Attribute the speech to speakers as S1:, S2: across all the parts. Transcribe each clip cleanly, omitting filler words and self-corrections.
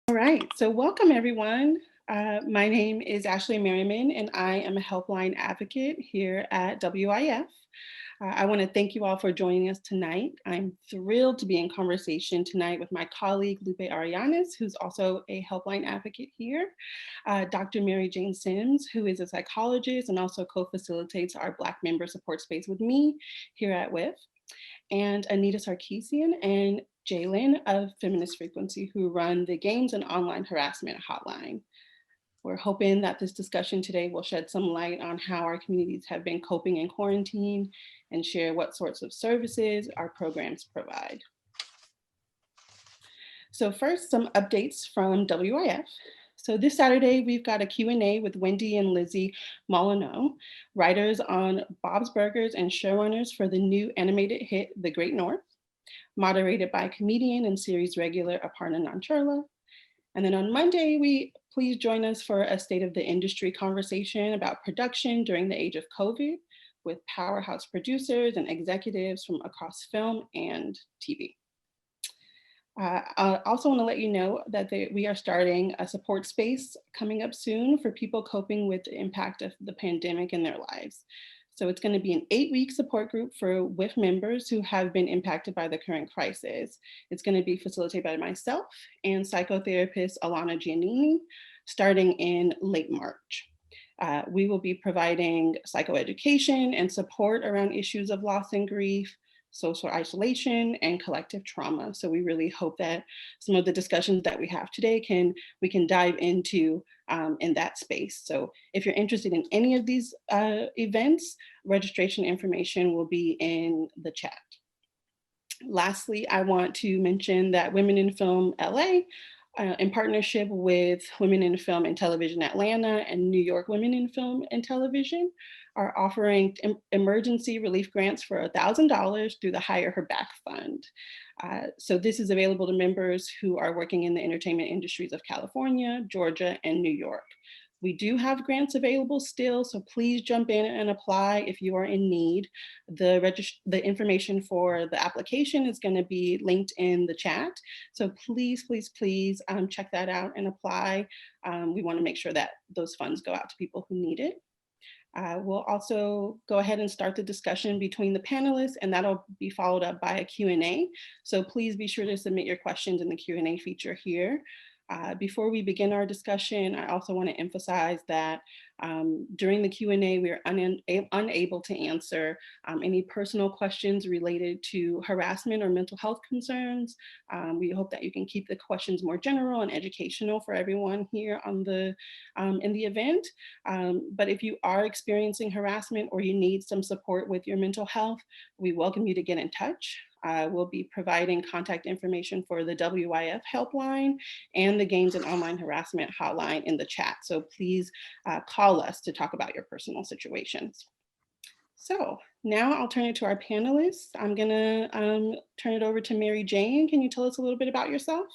S1: All right, so welcome everyone. My name is Ashley Merriman and I am a helpline advocate here at WIF. I want to thank you all for joining us tonight. I'm thrilled to be in conversation tonight with my colleague Lupe Arianes, who's also a helpline advocate here, Dr. Mary Jane Sims, who is a psychologist and also co-facilitates our Black member support space with me here at WIF, and Anita Sarkeesian and Jalen of Feminist Frequency, who run the Games and Online Harassment Hotline. We're hoping that this discussion today will shed some light on how our communities have been coping in quarantine and share what sorts of services our programs provide. So first, some updates from WIF. So this Saturday, we've got a Q&A with Wendy and Lizzie Molyneux, writers on Bob's Burgers and showrunners for the new animated hit, The Great North, moderated by comedian and series regular Aparna Nancherla. And then on Monday, please join us for a state of the industry conversation about production during the age of COVID with powerhouse producers and executives from across film and TV. I also want to let you know that we are starting a support space coming up soon for people coping with the impact of the pandemic in their lives. So it's going to be an 8-week support group for WIF members who have been impacted by the current crisis. It's going to be facilitated by myself and psychotherapist Alana Giannini, starting in late March. We will be providing psychoeducation and support around issues of loss and grief, social isolation, and collective trauma. So we really hope that some of the discussions that we have today we can dive into in that space. So if you're interested in any of these events, registration information will be in the chat. Lastly, I want to mention that Women in Film LA, in partnership with Women in Film and Television Atlanta and New York Women in Film and Television, are offering emergency relief grants for $1,000 through the Hire Her Back Fund. So this is available to members who are working in the entertainment industries of California, Georgia, and New York. We do have grants available still, so please jump in and apply if you are in need. The information for the application is going to be linked in the chat. So please, please, please check that out and apply. We want to make sure that those funds go out to people who need it. We'll also go ahead and start the discussion between the panelists, and that'll be followed up by a Q&A. So please be sure to submit your questions in the Q&A feature here. Before we begin our discussion, I also want to emphasize that during the Q&A, we are unable to answer any personal questions related to harassment or mental health concerns. We hope that you can keep the questions more general and educational for everyone here on in the event. But if you are experiencing harassment or you need some support with your mental health, we welcome you to get in touch. We'll be providing contact information for the WIF helpline and the Games and Online Harassment Hotline in the chat. So please call us to talk about your personal situations. So now I'll turn it to our panelists. I'm gonna turn it over to Mary Jane. Can you tell us a little bit about yourself?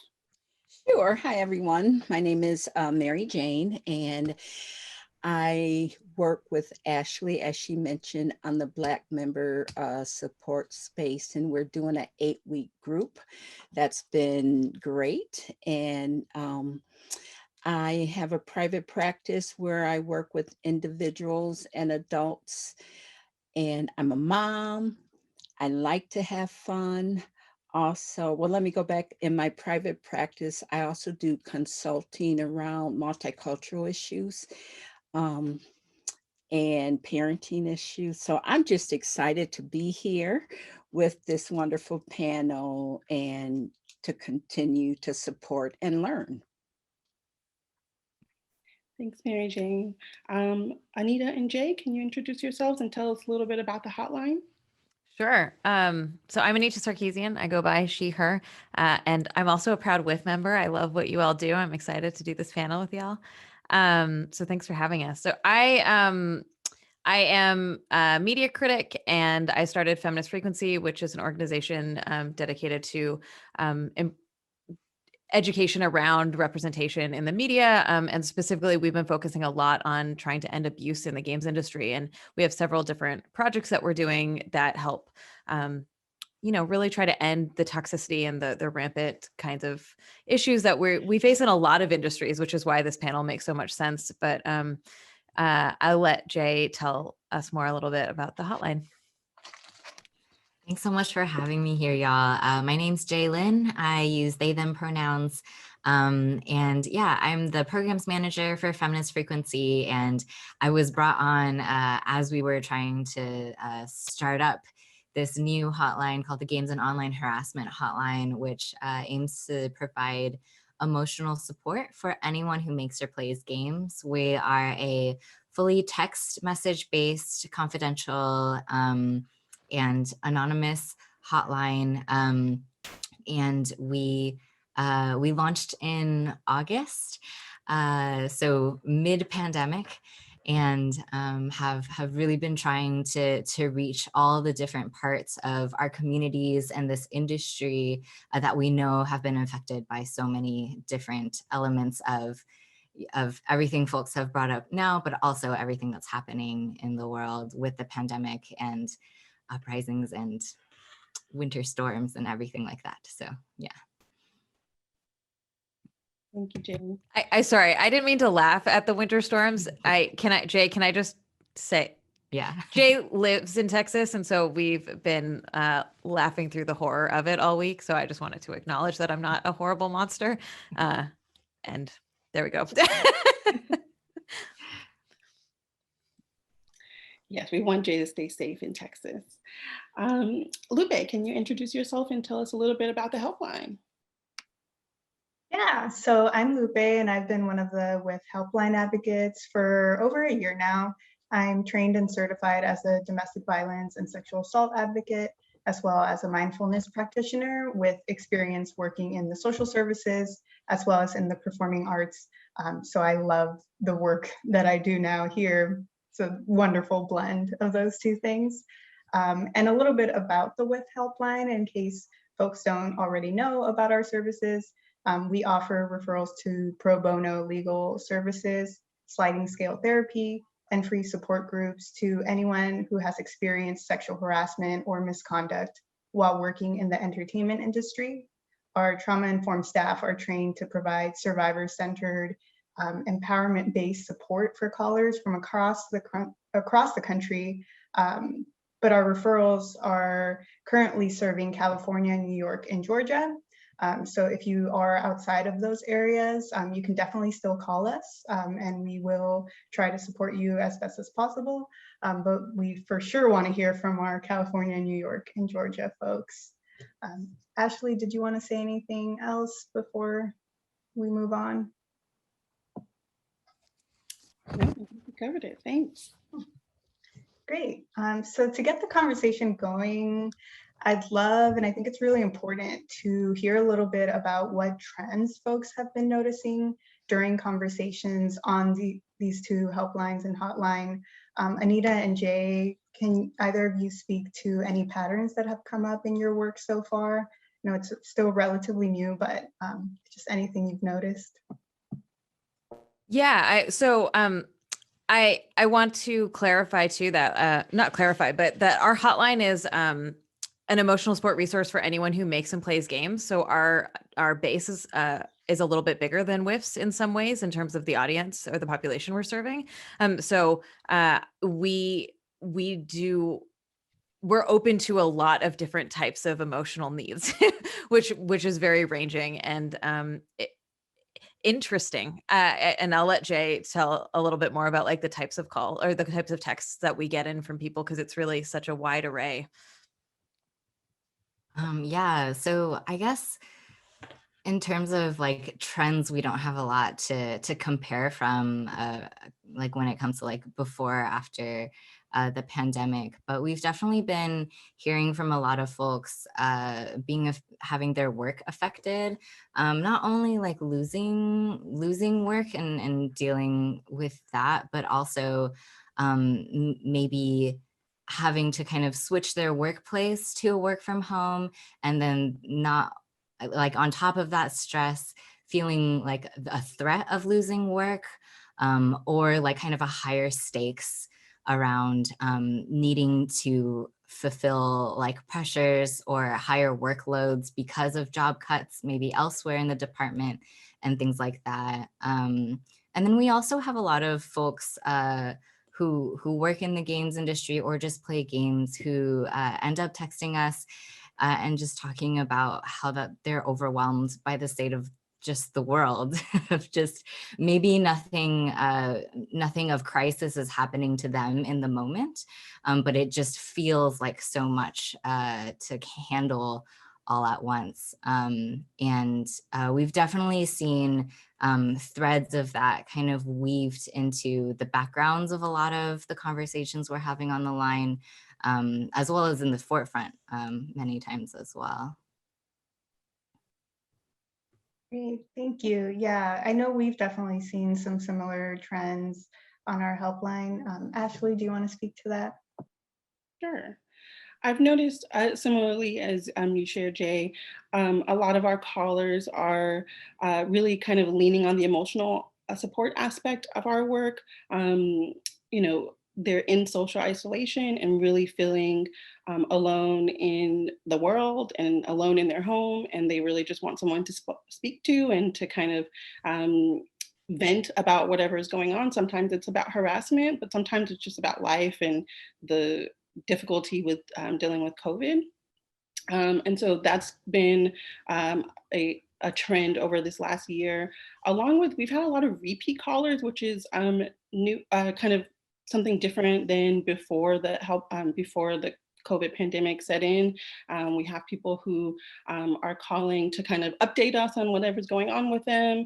S2: Sure. Hi, everyone. My name is Mary Jane, and I work with Ashley, as she mentioned, on the Black member support space, and we're doing an 8-week group. That's been great. And I have a private practice where I work with individuals and adults, and I'm a mom. I like to have fun. Also, well, let me go back. In my private practice, I also do consulting around multicultural issues and parenting issues. So I'm just excited to be here with this wonderful panel and to continue to support and learn.
S1: Thanks, Mary Jane. Anita and Jay, can you introduce yourselves and tell us a little bit about the hotline?
S3: Sure. So I'm Anita Sarkeesian. I go by she, her, and I'm also a proud WIF member. I love what you all do. I'm excited to do this panel with y'all. So thanks for having us. So I am a media critic, and I started Feminist Frequency, which is an organization dedicated to education around representation in the media. And specifically, we've been focusing a lot on trying to end abuse in the games industry. And we have several different projects that we're doing that help really try to end the toxicity and the rampant kinds of issues that we face in a lot of industries, which is why this panel makes so much sense. But I'll let Jay tell us more a little bit about the hotline.
S4: Thanks so much for having me here, y'all. My name's Jaylyn. I use they, them pronouns. And yeah, I'm the programs manager for Feminist Frequency. And I was brought on as we were trying to start up this new hotline called the Games and Online Harassment Hotline, which aims to provide emotional support for anyone who makes or plays games. We are a fully text message based, confidential, and anonymous hotline, and we launched in August, so mid-pandemic, and have really been trying to reach all the different parts of our communities and this industry that we know have been affected by so many different elements of everything folks have brought up now, but also everything that's happening in the world with the pandemic and uprisings and winter storms and everything like that. So yeah.
S1: Thank you, Jay.
S3: I sorry, I didn't mean to laugh at the winter storms. Jay, can I just say,
S4: yeah,
S3: Jay lives in Texas, and so we've been laughing through the horror of it all week. So I just wanted to acknowledge that I'm not a horrible monster. And there we go.
S1: Yes, we want Jay to stay safe in Texas. Lupe, can you introduce yourself and tell us a little bit about the helpline?
S5: Yeah, so I'm Lupe, and I've been one of the WIF helpline advocates for over a year now. I'm trained and certified as a domestic violence and sexual assault advocate, as well as a mindfulness practitioner with experience working in the social services, as well as in the performing arts. So I love the work that I do now here. It's a wonderful blend of those two things. And a little bit about the WIF helpline in case folks don't already know about our services. We offer referrals to pro bono legal services, sliding scale therapy, and free support groups to anyone who has experienced sexual harassment or misconduct while working in the entertainment industry. Our trauma-informed staff are trained to provide survivor-centered, empowerment-based support for callers from across the country. But our referrals are currently serving California, New York, and Georgia. So if you are outside of those areas, you can definitely still call us, and we will try to support you as best as possible. But we for sure want to hear from our California, New York, and Georgia folks. Ashley, did you want to say anything else before we move on?
S1: No, we covered it. Thanks.
S5: Great. So to get the conversation going, I'd love, and I think it's really important to hear a little bit about what trends folks have been noticing during conversations on these two helplines and hotline. Anita and Jay, can either of you speak to any patterns that have come up in your work so far? I know it's still relatively new, but just anything you've noticed.
S3: Yeah, I want to clarify too that not clarify, but that our hotline is an emotional support resource for anyone who makes and plays games. So our base is a little bit bigger than WIF's in some ways in terms of the audience or the population we're serving. So we're open to a lot of different types of emotional needs, which is very ranging and interesting. And I'll let Jay tell a little bit more about like the types of call or the types of texts that we get in from people, because it's really such a wide array.
S4: Yeah, so I guess in terms of like trends, we don't have a lot to compare from like when it comes to like before or after the pandemic, but we've definitely been hearing from a lot of folks having their work affected, not only like losing work and dealing with that, but also maybe having to kind of switch their workplace to a work from home, and then not like on top of that stress, feeling like a threat of losing work, or like kind of a higher stakes around needing to fulfill like pressures or higher workloads because of job cuts, maybe elsewhere in the department and things like that. And then we also have a lot of folks who work in the games industry or just play games who end up texting us and just talking about how that they're overwhelmed by the state of just the world of just maybe nothing of crisis is happening to them in the moment, but it just feels like so much to handle all at once. And we've definitely seen threads of that kind of weaved into the backgrounds of a lot of the conversations we're having on the line, as well as in the forefront many times as well.
S5: Great, thank you. Yeah, I know we've definitely seen some similar trends on our helpline. Ashley, do you want to speak to that?
S1: Sure. I've noticed similarly as you shared, Jay, a lot of our callers are really kind of leaning on the emotional support aspect of our work. You know, they're in social isolation and really feeling alone in the world and alone in their home. And they really just want someone to speak to and to kind of vent about whatever is going on. Sometimes it's about harassment, but sometimes it's just about life and the difficulty with dealing with COVID. And so that's been a trend over this last year, along with we've had a lot of repeat callers, which is new, kind of something different than before the before the COVID pandemic set in. We have people who are calling to kind of update us on whatever's going on with them.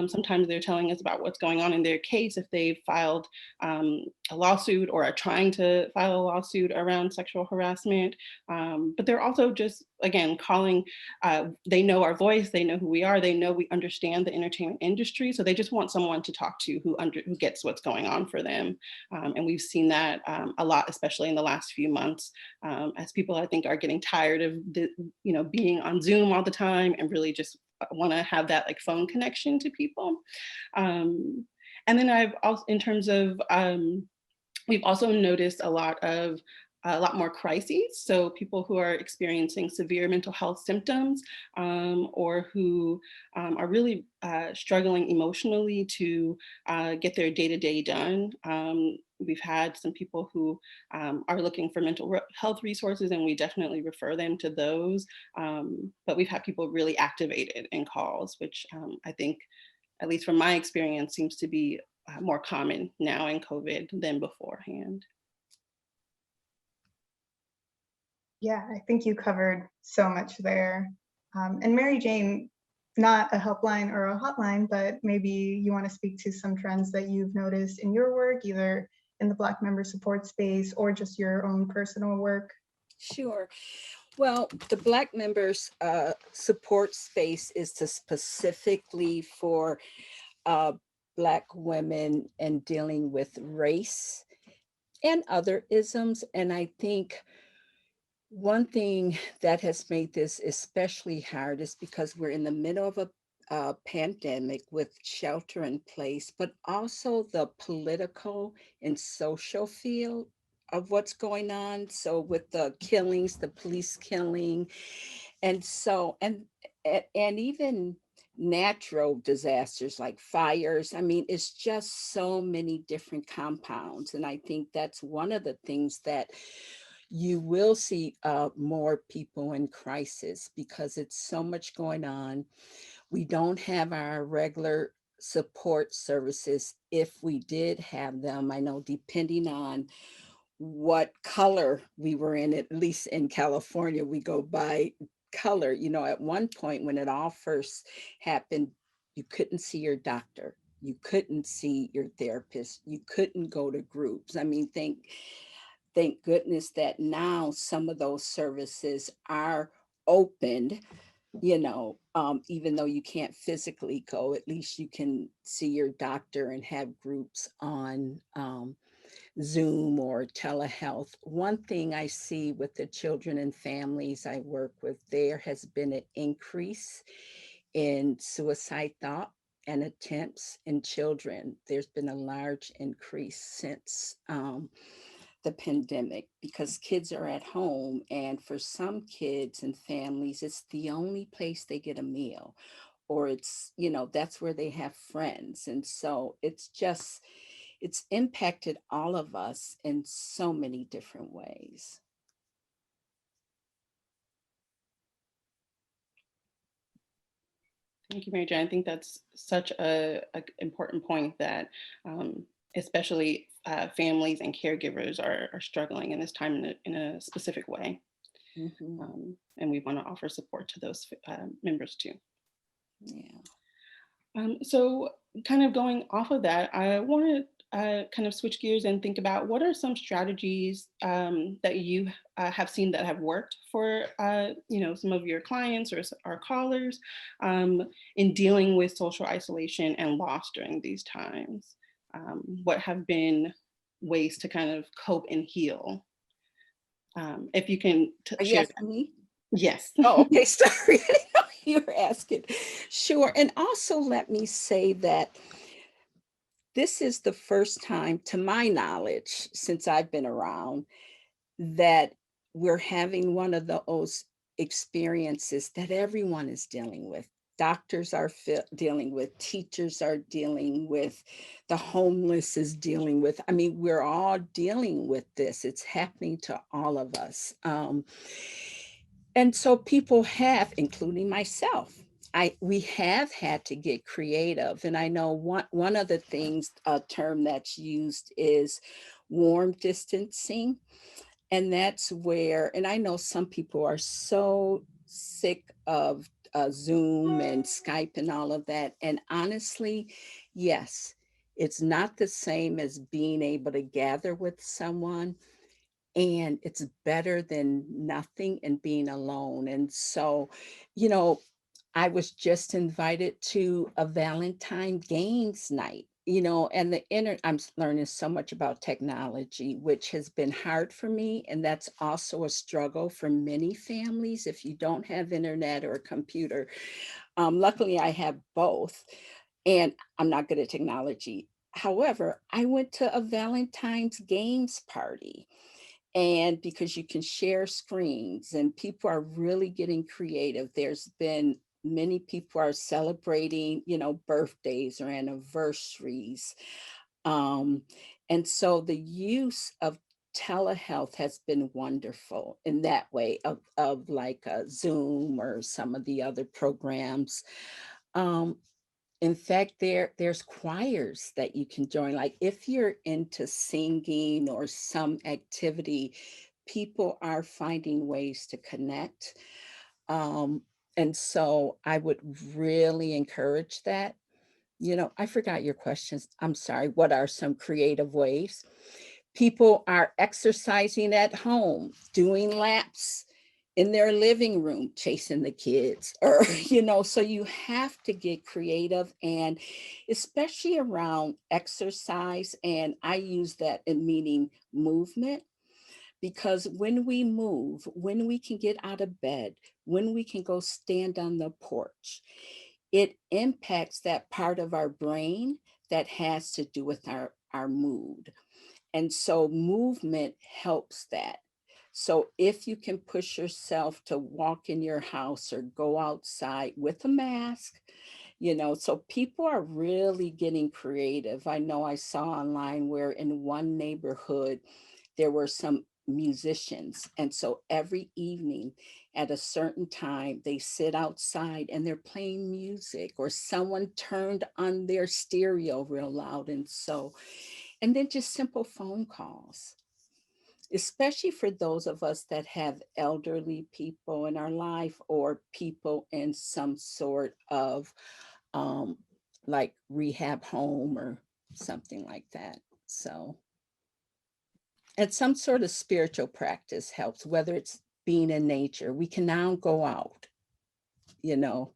S1: Sometimes they're telling us about what's going on in their case if they've filed a lawsuit or are trying to file a lawsuit around sexual harassment. But they're also just, again, calling, they know our voice, they know who we are, they know we understand the entertainment industry. So they just want someone to talk to who gets what's going on for them. And we've seen that a lot, especially in the last few months, as people I think are getting tired of being on Zoom all the time and really just want to have that like phone connection to people. And then I've also, in terms of, we've also noticed a lot more crises. So people who are experiencing severe mental health symptoms or who are really struggling emotionally to get their day-to-day done. We've had some people who are looking for mental health resources, and we definitely refer them to those. But we've had people really activated in calls, which I think, at least from my experience, seems to be more common now in COVID than beforehand.
S5: Yeah, I think you covered so much there. And Mary Jane, not a helpline or a hotline, but maybe you want to speak to some trends that you've noticed in your work, either in the Black member support space or just your own personal work.
S2: Sure. Well, the Black members support space is specifically for Black women and dealing with race and other isms. And I think one thing that has made this especially hard is because we're in the middle of a pandemic with shelter in place, but also the political and social field of what's going on. So with the killings, the police killing, and so and even natural disasters like fires. I mean, it's just so many different compounds, and I think that's one of the things that you will see more people in crisis because it's so much going on. We don't have our regular support services. If we did have them, I know depending on what color we were in, at least in California, we go by color. You know, at one point when it all first happened, you couldn't see your doctor. You couldn't see your therapist. You couldn't go to groups. I mean, thank goodness that now some of those services are opened, even though you can't physically go, at least you can see your doctor and have groups on Zoom or telehealth. One thing I see with the children and families I work with, there has been an increase in suicide thought and attempts in children. There's been a large increase since the pandemic because kids are at home, and for some kids and families, it's the only place they get a meal, or it's, that's where they have friends. And so it's impacted all of us in so many different ways.
S1: Thank you, Mary Jo. I think that's such a important point that especially families and caregivers are struggling in this time in a specific way.
S2: Mhm.
S1: And we want to offer support to those members too.
S2: Yeah.
S1: So kind of going off of that, I want to kind of switch gears and think about what are some strategies that you have seen that have worked for some of your clients or our callers in dealing with social isolation and loss during these times. What have been ways to kind of cope and heal? If you can
S2: Are you
S1: share.
S2: asking me?
S1: Yes.
S2: Oh, okay. Sorry. I didn't know you were asking. Sure. And also let me say that this is the first time, to my knowledge, since I've been around, that we're having one of those experiences that everyone is dealing with. Doctors are dealing with, teachers are dealing with, the homeless is dealing with. I mean, we're all dealing with this. It's happening to all of us. And so people have, including myself, we have had to get creative. And I know one of the things, a term that's used is warm distancing. And that's where, and I know some people are so sick of Zoom and Skype and all of that. And honestly, yes, it's not the same as being able to gather with someone, and it's better than nothing and being alone. And so, you know, I was just invited to a Valentine games night, and I'm learning so much about technology, which has been hard for me. And that's also a struggle for many families if you don't have internet or a computer. Luckily, I have both, and I'm not good at technology. However, I went to a Valentine's games party, and because you can share screens and people are really getting creative. There's been many people are celebrating, birthdays or anniversaries. um, and so the use of telehealth has been wonderful in that way, of like Zoom or some of the other programs. um, in fact, there's choirs that you can join. Like if you're into singing or some activity, people are finding ways to connect. Um, and so I would really encourage that. I forgot your questions. I'm sorry. What are some creative ways? People are exercising at home, doing laps in their living room, chasing the kids, or, so you have to get creative, and especially around exercise. And I use that in meaning movement, because when we move, when we can get out of bed, when we can go stand on the porch, it impacts that part of our brain that has to do with our mood. And so movement helps that. So if you can push yourself to walk in your house or go outside with a mask, so people are really getting creative. I know I saw online where in one neighborhood, there were some musicians. And so every evening at a certain time, they sit outside and they're playing music, or someone turned on their stereo real loud. And then just simple phone calls, especially for those of us that have elderly people in our life or people in some sort of um, like rehab home or something like that. So, and some sort of spiritual practice helps, whether it's being in nature. We can now go out, you know.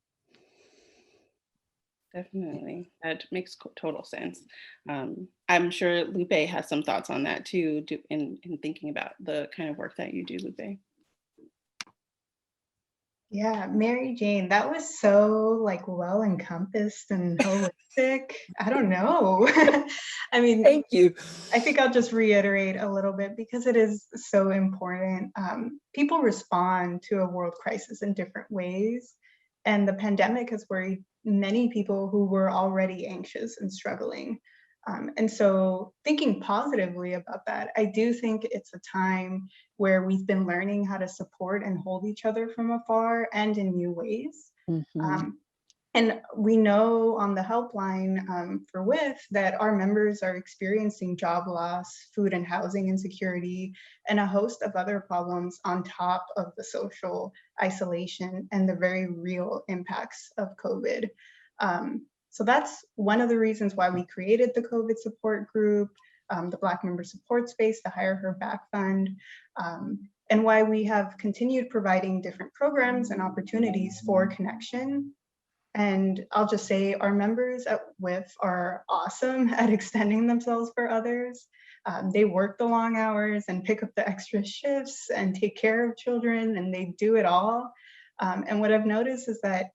S1: Definitely. That makes total sense. I'm sure Lupe has some thoughts on that too, in thinking about the kind of work that you do, Lupe.
S5: Yeah, Mary Jane, that was so like well encompassed and holistic. I don't know. I mean,
S2: Thank you.
S5: I think I'll just reiterate a little bit because it is so important. People respond to a world crisis in different ways, and the pandemic has worried many people who were already anxious and struggling. And so, thinking positively about that, I do think it's a time where we've been learning how to support and hold each other from afar and in new ways.
S2: Mhm.
S5: Um, and we know on the helpline for WIF that our members are experiencing job loss, food and housing insecurity, and a host of other problems on top of the social isolation and the very real impacts of COVID. So that's one of the reasons why we created the COVID support group, the Black Member Support Space, the Hire Her Back Fund, and why we have continued providing different programs and opportunities for connection. And I'll just say our members at WIF are awesome at extending themselves for others. They work the long hours and pick up the extra shifts and take care of children, and they do it all. And what I've noticed is that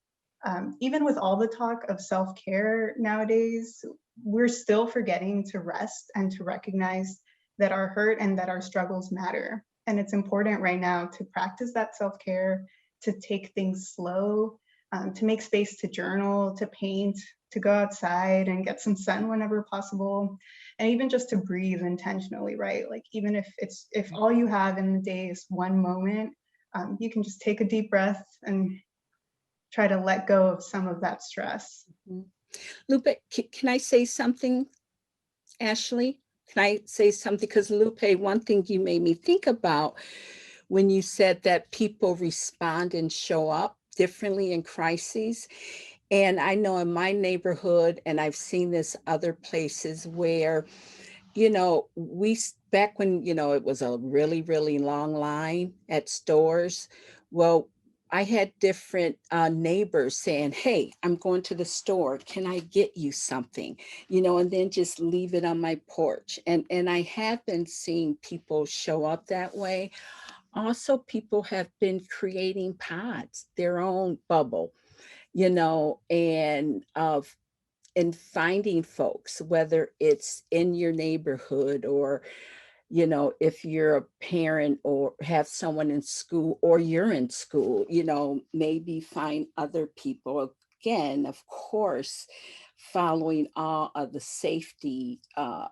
S5: even with all the talk of self-care nowadays, we're still forgetting to rest and to recognize that our hurt and that our struggles matter. And it's important right now to practice that self-care, to take things slow, to make space to journal, to paint, to go outside and get some sun whenever possible, and even just to breathe intentionally, right? Like even if all you have in the day is one moment, you can just take a deep breath and try to let go of some of that stress.
S2: Lupe, can I say something, Ashley? Can I say something? Because Lupe, one thing you made me think about when you said that people respond and show up differently in crises. And I know in my neighborhood, and I've seen this other places where, back when, it was a really, really long line at stores. Well, I had different neighbors saying, "Hey, I'm going to the store. Can I get you something?" And then just leave it on my porch. And I have been seeing people show up that way. Also, people have been creating pods, their own bubble, and finding folks, whether it's in your neighborhood or if you're a parent or have someone in school or you're in school, maybe find other people, again, of course, following all of the safety uh,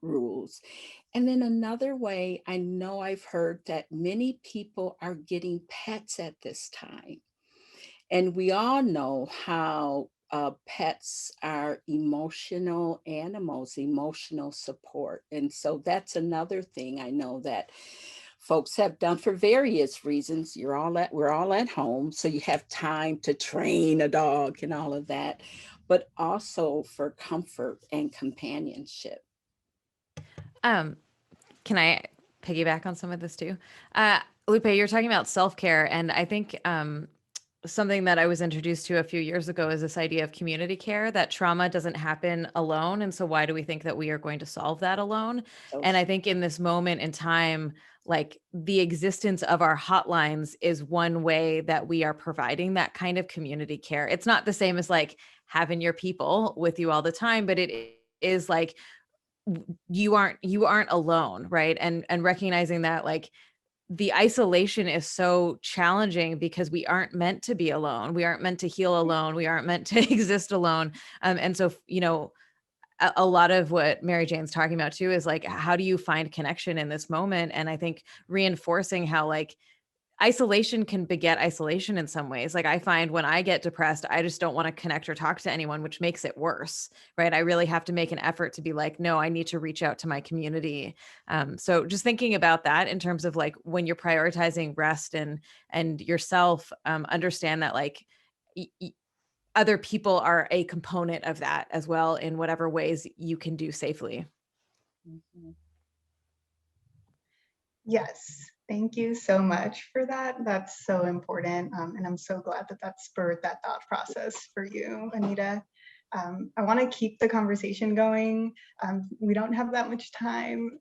S2: rules. And then another way, I know I've heard that many people are getting pets at this time. And we all know how pets are emotional animals, emotional support. And so that's another thing I know that folks have done for various reasons. We're all at home, so you have time to train a dog and all of that, but also for comfort and companionship.
S3: Can I piggyback on some of this too? Lupe, you're talking about self-care, and I think something that I was introduced to a few years ago is this idea of community care, that trauma doesn't happen alone. And so why do we think that we are going to solve that alone?
S2: So
S3: And I think in this moment in time, like the existence of our hotlines is one way that we are providing that kind of community care. It's not the same as like having your people with you all the time, but it is like you aren't alone, right? And recognizing that like the isolation is so challenging because we aren't meant to be alone. We aren't meant to heal alone. We aren't meant to exist alone. And so, a lot of what Mary Jane's talking about too is like, how do you find connection in this moment? And I think reinforcing how like isolation can beget isolation in some ways. Like I find when I get depressed, I just don't want to connect or talk to anyone, which makes it worse, right? I really have to make an effort to be like, no, I need to reach out to my community. So just thinking about that in terms of like when you're prioritizing rest and yourself, understand that like other people are a component of that as well in whatever ways you can do safely.
S2: Mhm.
S5: Yes, thank you so much for that. That's so important. And I'm so glad that that spurred that thought process for you, Anita. I want to keep the conversation going. We don't have that much time.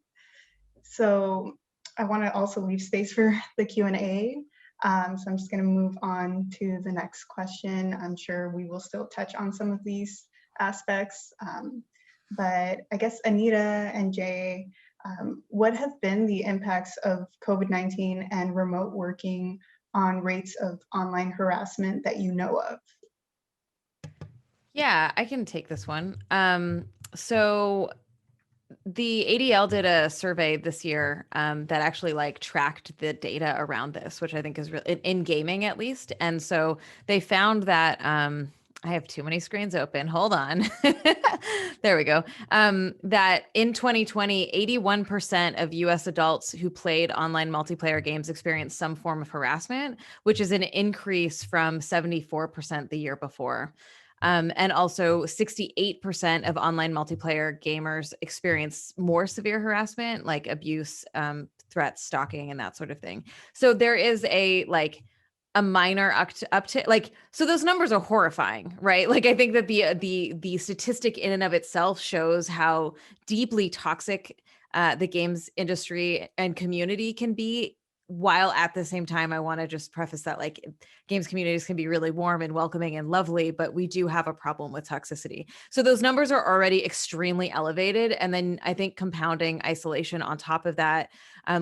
S5: So I want to also leave space for the Q&A. So I'm just going to move on to the next question. I'm sure we will still touch on some of these aspects, but I guess Anita and Jay, what have been the impacts of COVID-19 and remote working on rates of online harassment that you know of?
S3: Yeah, I can take this one. So the ADL did a survey this year that actually like tracked the data around this, which I think is really in gaming at least. And so they found that I have too many screens open. Hold on. There we go. That in 2020, 81% of US adults who played online multiplayer games experienced some form of harassment, which is an increase from 74% the year before. And also 68% of online multiplayer gamers experience more severe harassment, like abuse, threats, stalking, and that sort of thing. So there is a minor uptick. Like, so those numbers are horrifying, right? Like, I think that the statistic in and of itself shows how deeply toxic the games industry and community can be, while at the same time, I want to just preface that like games communities can be really warm and welcoming and lovely, but we do have a problem with toxicity. So those numbers are already extremely elevated. And then I think compounding isolation on top of that,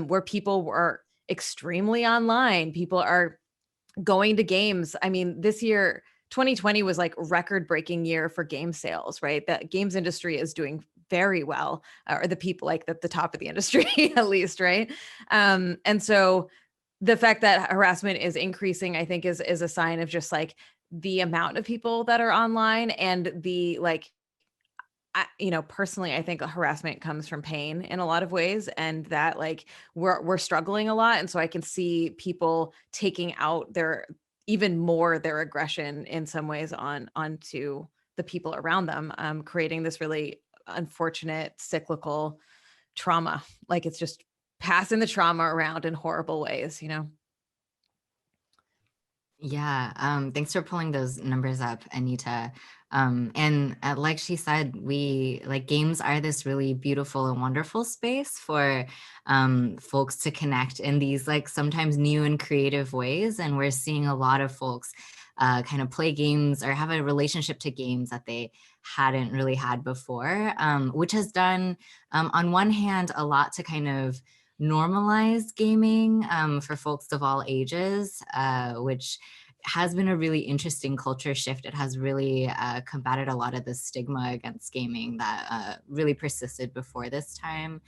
S3: where people were extremely online, people are going to games. I mean, this year, 2020 was like record breaking year for game sales, right? The games industry is doing very well, or the people like the top of the industry at least, right? And so the fact that harassment is increasing, I think is a sign of just like the amount of people that are online and the like, personally, I think harassment comes from pain in a lot of ways, and that like we're struggling a lot. And so I can see people taking out their aggression in some ways onto the people around them, creating this really unfortunate cyclical trauma. Like it's just passing the trauma around in horrible ways,
S4: Yeah, thanks for pulling those numbers up, Anita. And like she said, we like games are this really beautiful and wonderful space for folks to connect in these like sometimes new and creative ways. And we're seeing a lot of folks kind of play games or have a relationship to games that they hadn't really had before, which has done, on one hand, a lot to kind of normalize gaming for folks of all ages, which has been a really interesting culture shift. It has really combated a lot of the stigma against gaming that really persisted before this time.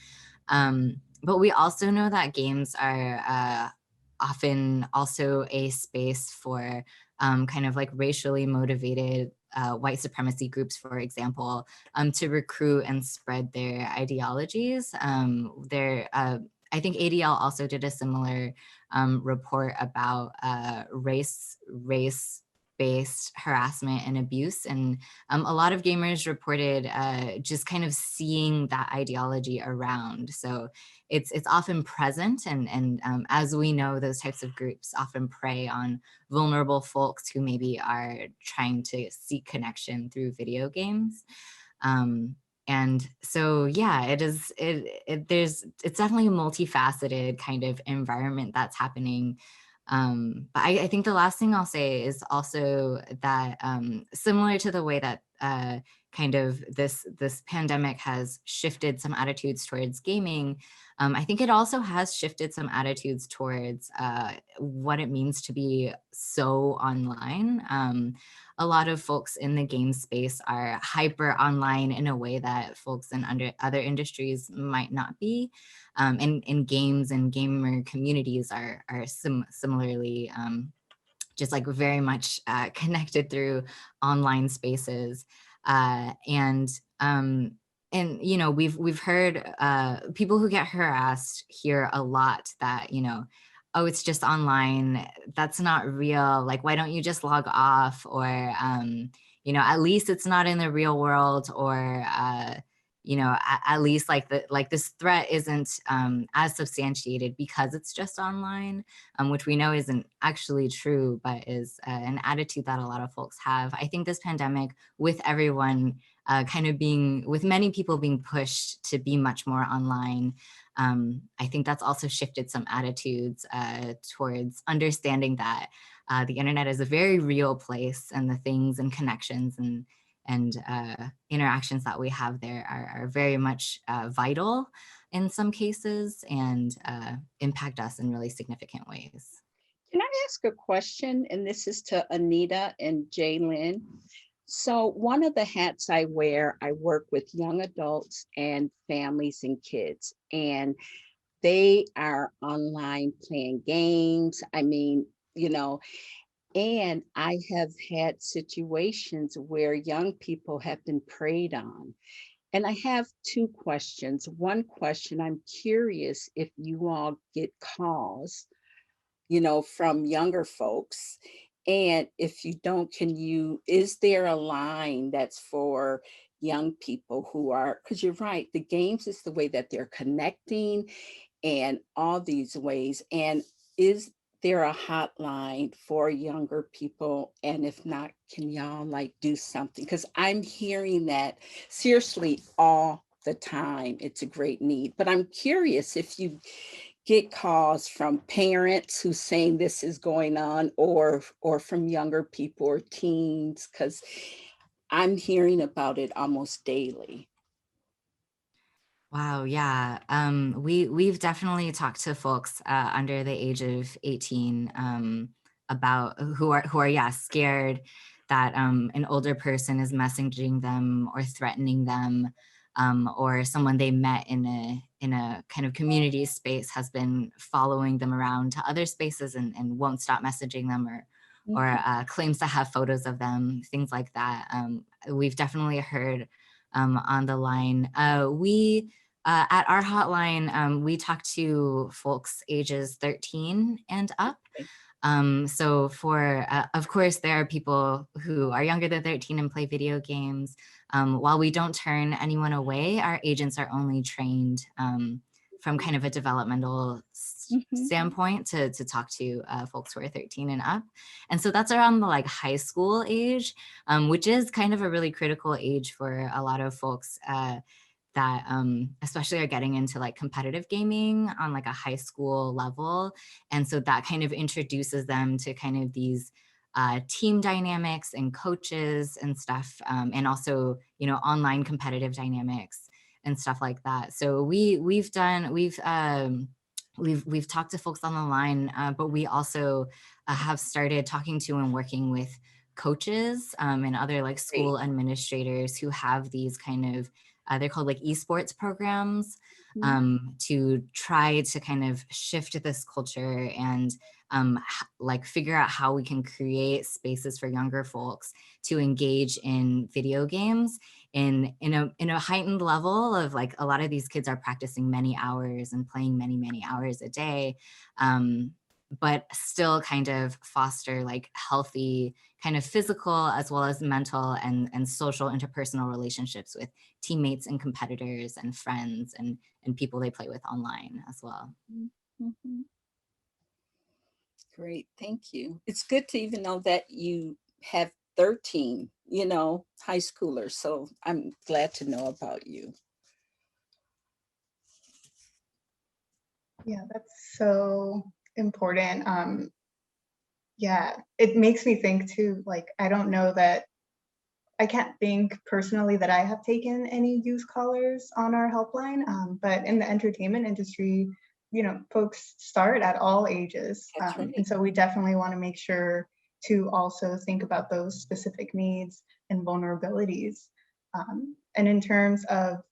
S4: But we also know that games are often also a space for kind of like racially motivated white supremacy groups, for example, to recruit and spread their ideologies. I think ADL also did a similar report about race-based harassment and abuse. And a lot of gamers reported just kind of seeing that ideology around. So it's often present. And as we know, those types of groups often prey on vulnerable folks who maybe are trying to seek connection through video games. And so, yeah, it's definitely a multifaceted kind of environment that's happening. But I think the last thing I'll say is also that similar to the way that kind of this pandemic has shifted some attitudes towards gaming, I think it also has shifted some attitudes towards what it means to be so online. A lot of folks in the game space are hyper online in a way that folks in other industries might not be. And games and gamer communities are similarly just like very much connected through online spaces. And we've heard people who get harassed hear a lot that, oh, it's just online. That's not real. Like, why don't you just log off? Or, at least it's not in the real world. Or, at least like this threat isn't as substantiated because it's just online, which we know isn't actually true, but is an attitude that a lot of folks have. I think this pandemic, with everyone with many people being pushed to be much more online, I think that's also shifted some attitudes towards understanding that the internet is a very real place, and the things and connections and interactions that we have there are very much vital in some cases, and impact us in really significant ways.
S2: Can I ask a question? And this is to Anita and Jaylin. So one of the hats I wear, I work with young adults and families and kids, and they are online playing games. I mean, and I have had situations where young people have been preyed on. And I have two questions. One question, I'm curious if you all get calls, from younger folks. And if you don't, is there a line that's for young people who are, because you're right, the games is the way that they're connecting and all these ways. And is there a hotline for younger people? And if not, can y'all do something? Because I'm hearing that seriously all the time. It's a great need. But I'm curious if you get calls from parents who's saying this is going on, or from younger people or teens, because I'm hearing about it almost daily.
S4: Wow, yeah. We've definitely talked to folks under the age of 18 about who are scared that an older person is messaging them or threatening them, or someone they met in a kind of community space has been following them around to other spaces and won't stop messaging them, or claims to have photos of them, things like that. We've definitely heard on the line. At our hotline, we talk to folks ages 13 and up. So of course, there are people who are younger than 13 and play video games. While we don't turn anyone away, our agents are only trained from kind of a developmental standpoint to talk to folks who are 13 and up. And so that's around the high school age, which is kind of a really critical age for a lot of folks that especially are getting into competitive gaming on a high school level. And so that kind of introduces them to kind of these team dynamics and coaches and stuff, and also, online competitive dynamics and stuff like that. So we've talked to folks on the line, but we also have started talking to and working with coaches and other school administrators who have these kind of they're called esports programs, to try to kind of shift this culture and figure out how we can create spaces for younger folks to engage in video games in a heightened level of a lot of these kids are practicing many hours and playing many hours a day, but still kind of foster healthy kind of physical as well as mental and social interpersonal relationships with teammates and competitors and friends and people they play with online as well.
S2: Mm-hmm. Great, thank you. It's good to even know that you have 13, high schoolers. So I'm glad to know about you.
S5: Yeah, that's so important. Yeah, it makes me think too, I don't know that I can't think personally that I have taken any youth callers on our helpline, but in the entertainment industry, folks start at all ages.
S2: Right.
S5: And so we definitely want to make sure to also think about those specific needs and vulnerabilities. And in terms of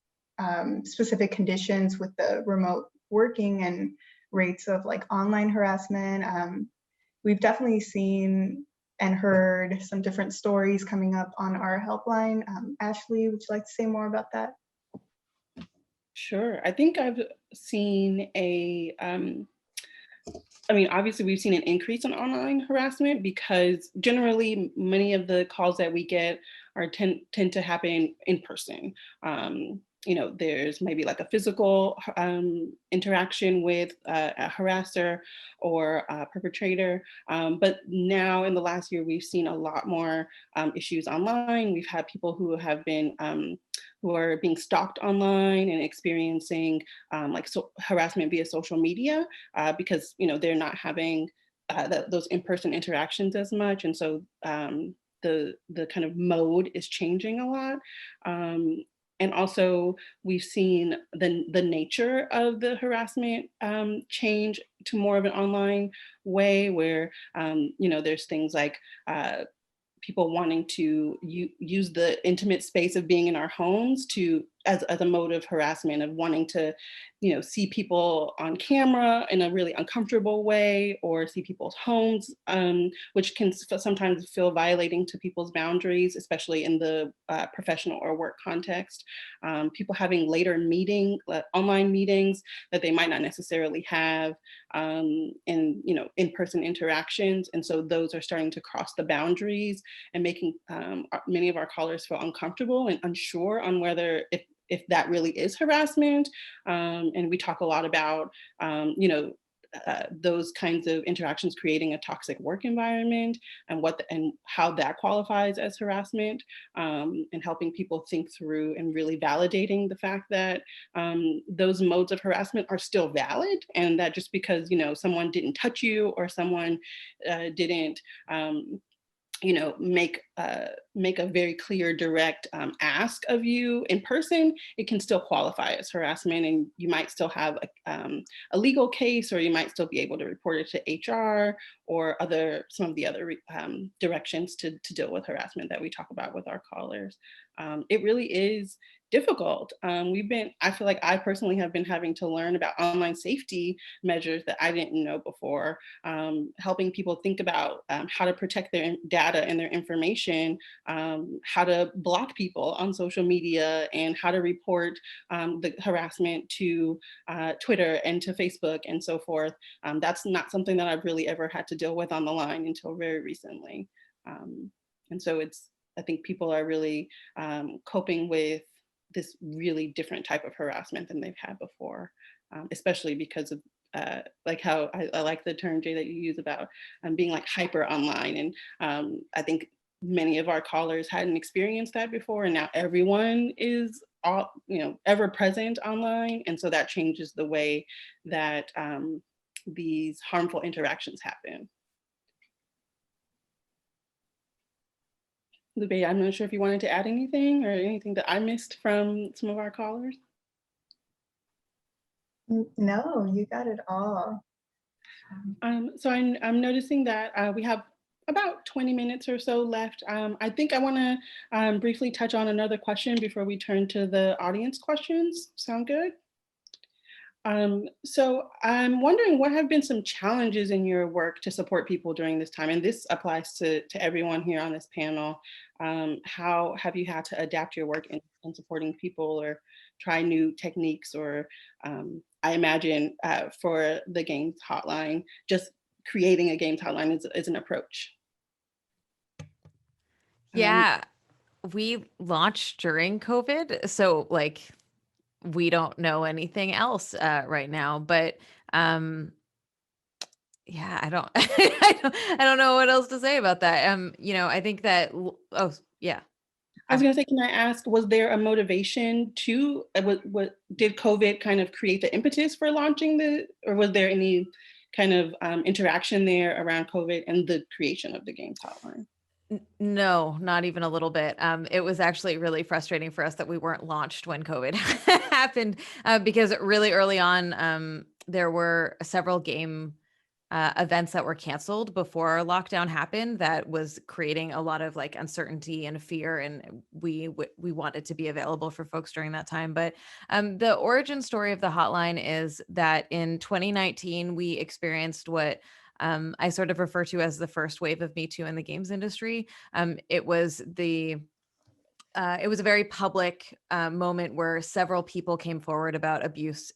S5: specific conditions with the remote working and rates of online harassment, we've definitely seen and heard some different stories coming up on our helpline. Ashley, would you like to say more about that?
S1: Sure. I think I've seen obviously we've seen an increase in online harassment because generally many of the calls that we get tend to happen in person. there's maybe like a physical interaction with a harasser or a perpetrator. But now in the last year, we've seen a lot more issues online. We've had people who have been who are being stalked online and experiencing harassment via social media because they're not having those in-person interactions as much, and so the kind of mode is changing a lot. And also, we've seen the nature of the harassment change to more of an online way, where there's things like people wanting to use the intimate space of being in our homes to as a mode of harassment, of wanting to see people on camera in a really uncomfortable way, or see people's homes, which can sometimes feel violating to people's boundaries, especially in the professional or work context. People having later online meetings that they might not necessarily have in-person interactions. And so those are starting to cross the boundaries and making many of our callers feel uncomfortable and unsure on whether if that really is harassment. And we talk a lot about, those kinds of interactions creating a toxic work environment, and and how that qualifies as harassment, and helping people think through and really validating the fact that those modes of harassment are still valid, and that just because someone didn't touch you or someone didn't make a very clear, direct ask of you in person, it can still qualify as harassment, and you might still have a legal case, or you might still be able to report it to HR or some of the other directions to deal with harassment that we talk about with our callers. It really is difficult. I feel like I personally have been having to learn about online safety measures that I didn't know before, helping people think about how to protect their data and their information, how to block people on social media, and how to report the harassment to Twitter and to Facebook and so forth. That's not something that I've really ever had to deal with on the line until very recently. And so I think people are really coping with this really different type of harassment than they've had before, especially because of like how I like the term, Jay, that you use about being like hyper online. And I think many of our callers hadn't experienced that before, and now everyone is ever present online. And so that changes the way that these harmful interactions happen. Lube, I'm not sure if you wanted to add anything or anything that I missed from some of our callers.
S5: No, you got it all.
S1: So I'm noticing that we have about 20 minutes or so left. I think I want to briefly touch on another question before we turn to the audience questions. Sound good? So I'm wondering, what have been some challenges in your work to support people during this time? And this applies to everyone here on this panel. How have you had to adapt your work in supporting people, or try new techniques? Or I imagine for the Games Hotline, just creating a Games Hotline is an approach.
S3: Yeah, we launched during COVID, so like we don't know anything else right now, but yeah, I don't I don't know what else to say about that. I think that oh yeah.
S1: I was going to say, can I ask, was there a motivation to what did COVID kind of create the impetus for launching or was there any kind of interaction there around COVID and the creation of the Games Hotline?
S3: No, not even a little bit. It was actually really frustrating for us that we weren't launched when COVID happened, because really early on, there were several game events that were canceled before our lockdown happened. That was creating a lot of like uncertainty and fear, and we wanted to be available for folks during that time. But the origin story of the hotline is that in 2019 we experienced what I sort of refer to as the first wave of Me Too in the games industry. It was a very public moment where several people came forward about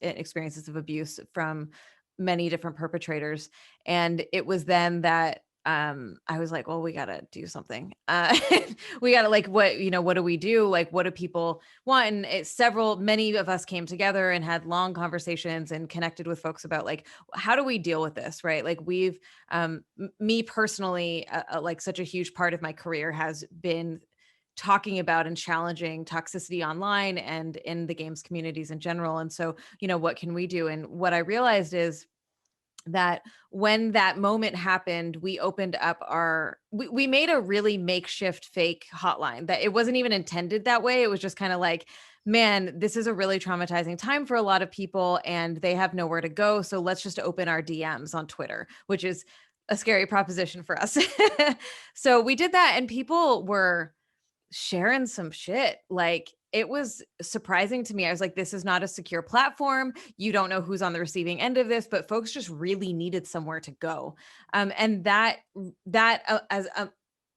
S3: experiences of abuse from many different perpetrators. And it was then that I was like, well, we got to do something. We got to like, what do we do? Like, what do people want? And many of us came together and had long conversations and connected with folks about like, how do we deal with this? Right. Like me personally, like such a huge part of my career has been talking about and challenging toxicity online and in the games communities in general. And so, what can we do? And what I realized is that when that moment happened, we opened up we made a really makeshift fake hotline that it wasn't even intended that way. It was just kind of like, man, this is a really traumatizing time for a lot of people and they have nowhere to go. So let's just open our DMs on Twitter, which is a scary proposition for us. So we did that and people were sharing some shit. Like it was surprising to me. I was like, this is not a secure platform. You don't know who's on the receiving end of this, but folks just really needed somewhere to go. And that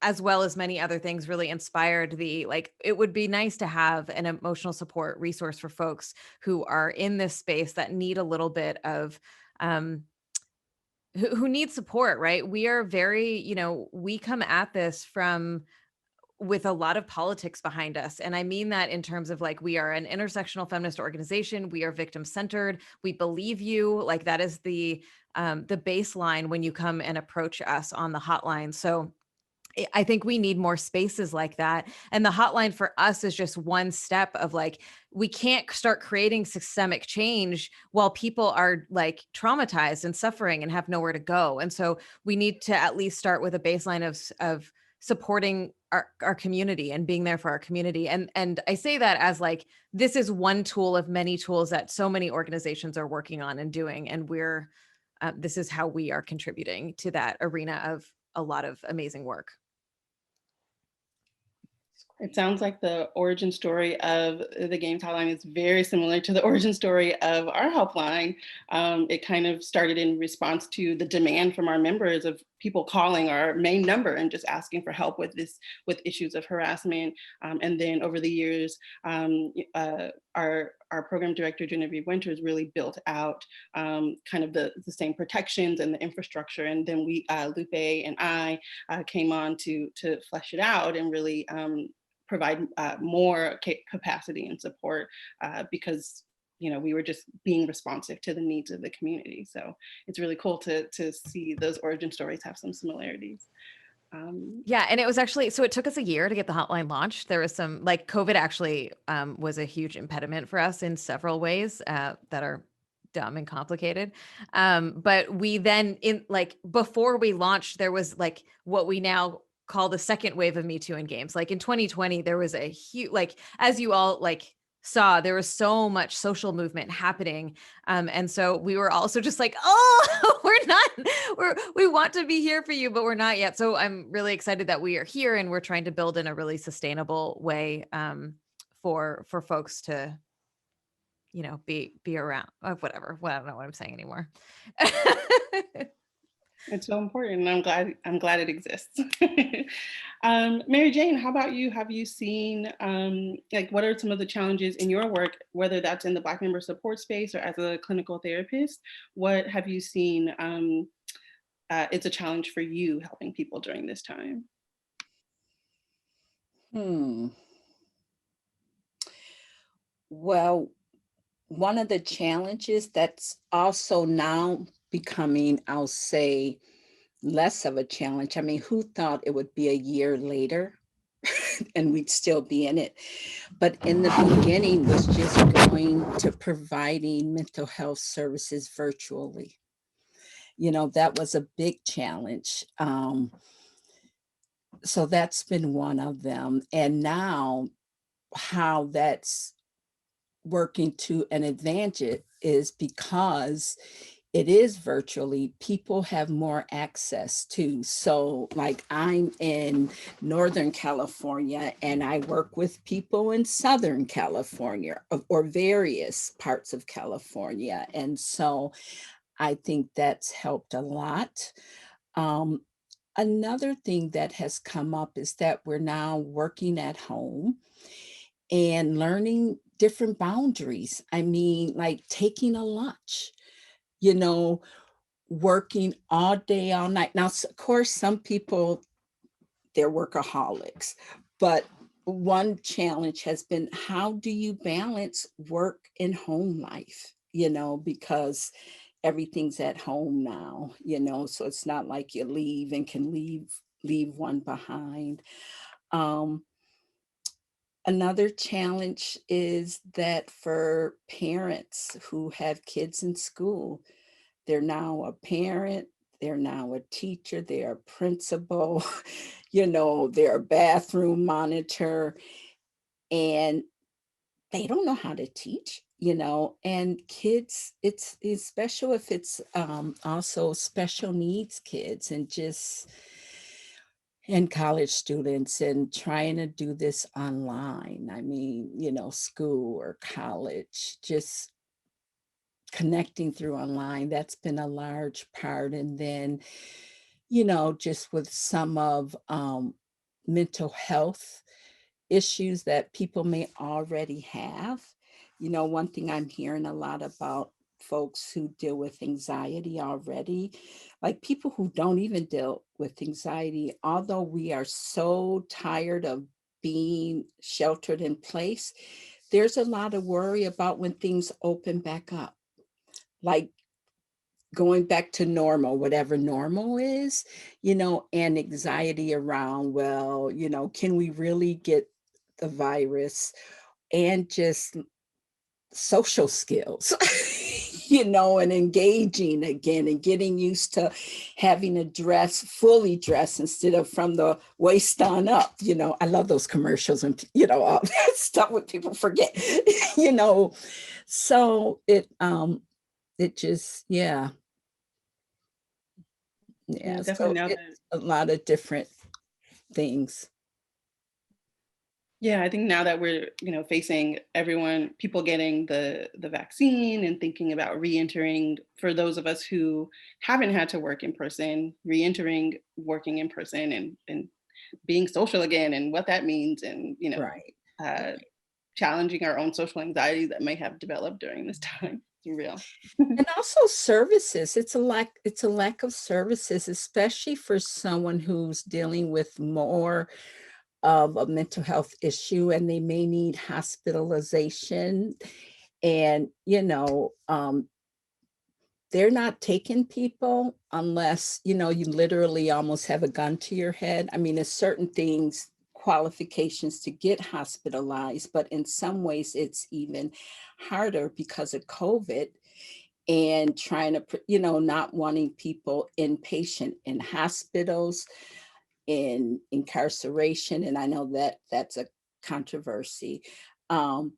S3: as well as many other things really inspired it would be nice to have an emotional support resource for folks who are in this space that need a little bit of, who need support, right? We are very, we come at this with a lot of politics behind us. And I mean that in terms of like, we are an intersectional feminist organization. We are victim centered. We believe you. Like that is the baseline when you come and approach us on the hotline. So I think we need more spaces like that. And the hotline for us is just one step of like, we can't start creating systemic change while people are like traumatized and suffering and have nowhere to go. And so we need to at least start with a baseline of supporting our community and being there for our community. And I say that as like, this is one tool of many tools that so many organizations are working on and doing. And this is how we are contributing to that arena of a lot of amazing work.
S1: It sounds like the origin story of the Games Hotline is very similar to the origin story of our helpline. It kind of started in response to the demand from our members of people calling our main number and just asking for help with issues of harassment. And then over the years, our program director, Genevieve Winters, really built out kind of the same protections and the infrastructure. And then Lupe and I came on to flesh it out and really provide more capacity and support because we were just being responsive to the needs of the community. So it's really cool to see those origin stories have some similarities.
S3: Yeah. And it was actually, so it took us a year to get the hotline launched. There was some like COVID actually was a huge impediment for us in several ways that are dumb and complicated. But we then before we launched, there was like what we now call the second wave of Me Too in games. Like in 2020, there was a huge, like, as you all like saw, there was so much social movement happening. And so we were also just like, we want to be here for you, but we're not yet. So I'm really excited that we are here and we're trying to build in a really sustainable way for folks to, be around whatever. Well, I don't know what I'm saying anymore.
S1: It's so important. And I'm glad it exists. Mary Jane, how about you? Have you seen what are some of the challenges in your work, whether that's in the Black member support space or as a clinical therapist? What have you seen it's a challenge for you helping people during this time?
S2: Well, one of the challenges that's also now becoming, I'll say, less of a challenge. I mean, who thought it would be a year later and we'd still be in it? But in the beginning was just going to providing mental health services virtually. That was a big challenge. So that's been one of them. And now how that's working to an advantage is because it is virtually, people have more access to. So like I'm in Northern California and I work with people in Southern California or various parts of California. And so I think that's helped a lot. Another thing that has come up is that we're now working at home and learning different boundaries. I mean, like taking a lunch, working all day, all night. Now, of course, some people, they're workaholics, but one challenge has been, how do you balance work and home life? Because everything's at home now, so it's not like you leave and can leave one behind. Another challenge is that for parents who have kids in school, they're now a parent, they're now a teacher, they're a principal, they're a bathroom monitor, and they don't know how to teach, and kids, it's special if it's also special needs kids and college students, and trying to do this online. I mean, school or college, just connecting through online, that's been a large part. And then, just with some of mental health issues that people may already have. One thing I'm hearing a lot about folks who deal with anxiety already, like people who don't even deal with anxiety, although we are so tired of being sheltered in place, there's a lot of worry about when things open back up, like going back to normal, whatever normal is, and anxiety around, well, can we really get the virus, and just social skills, and engaging again and getting used to having a dress fully dressed instead of from the waist on up. I love those commercials and, all that stuff when people forget, so it just, yeah.
S1: Yeah,
S2: So
S1: definitely now that,
S2: it's a lot of different things.
S1: yeah, I think now that we're, facing people getting the vaccine and thinking about re-entering, for those of us who haven't had to work in person, re-entering working in person and being social again and what that means, and,
S2: Right.
S1: uh, challenging our own social anxieties that may have developed during this time. It's real.
S2: And also services. It's a lack of services, especially for someone who's dealing with more of a mental health issue, and they may need hospitalization. And, they're not taking people unless, you literally almost have a gun to your head. I mean, there's certain things, qualifications to get hospitalized, but in some ways it's even harder because of COVID, and trying to, not wanting people inpatient in hospitals, in incarceration. And I know that that's a controversy. And,